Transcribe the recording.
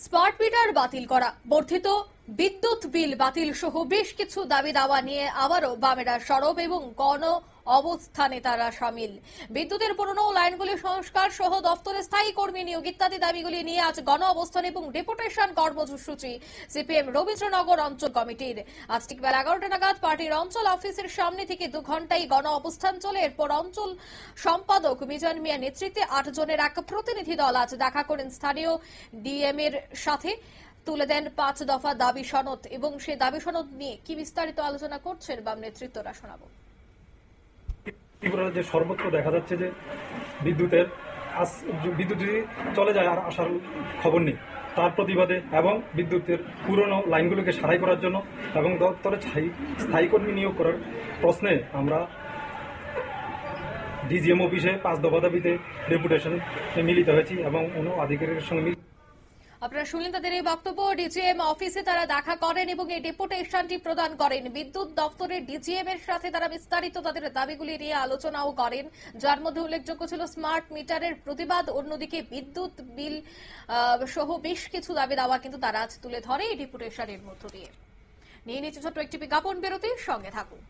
Smart meter বাতিল করা, বর্ধিত বিদ্যুৎ বিল বাতিল সহ বেশ কিছু দাবি দাওয়া নিয়ে আবারও বামেরা সরব এবং গণ অবস্থানে তারা সামিল। বিদ্যুতের পুরনো লাইনগুলি সংস্কার সহ দপ্তরে স্থায়ী কর্মী নিয়োগ ইত্যাদি দাবিগুলি নিয়ে আজ গণ অবস্থান এবং ডেপুটেশন কর্মসূচি সিপিএম রবীন্দ্রনগর অঞ্চল কমিটির। আজ ঠিক বেলা 11টা নাগাদ পার্টির অঞ্চল অফিসের সামনে থেকে 2 ঘন্টায় গণ অবস্থান চলে। এরপর অঞ্চল সম্পাদক মিজান মিয়া নেতৃত্বে 8 জনের এক প্রতিনিধি দল আজ দেখা করেন স্থানীয় ডিএম এর সাথে, তুলে দেন 5 দফা দাবি সনদ এবং সেই দাবি সনদ নিয়ে কি বিস্তারিত আলোচনা করছেন বাম নেতৃত্বরা শোনাবো। ত্রিপুরার যে সর্বত্র দেখা যাচ্ছে যে বিদ্যুৎ যদি চলে যায় আর আসার খবর নেই, তার প্রতিবাদে এবং বিদ্যুতের পুরনো লাইনগুলোকে সারাই করার জন্য এবং দপ্তরে স্থায়ী কর্মী নিয়োগ করার প্রশ্নে আমরা ডিজিএম অফিসে 5 দফা দাবিতে ডেপুটেশন মিলিত হয়েছি এবং অন্য আধিকারিকের সঙ্গে আপনারা শুনলেন তাদের এই বক্তব্য। ডিজিএম অফিসে তারা দেখা করেন এবং এই ডেপুটেশনটি প্রদান করেন। বিদ্যুৎ দপ্তরের ডিজিএম এর সাথে তারা বিস্তারিত তাদের দাবিগুলি নিয়ে আলোচনাও করেন, যার মধ্যে উল্লেখযোগ্য ছিল স্মার্ট মিটারের প্রতিবাদ, অন্যদিকে বিদ্যুৎ বিল সহ বেশ কিছু দাবি দাওয়া কিন্তু তারা আজ তুলে ধরে এই ডেপুটেশনের মধ্য দিয়ে। নিয়ে নিচ্ছে ছোট্ট একটি বিজ্ঞাপন বিরতির সঙ্গে থাকুন।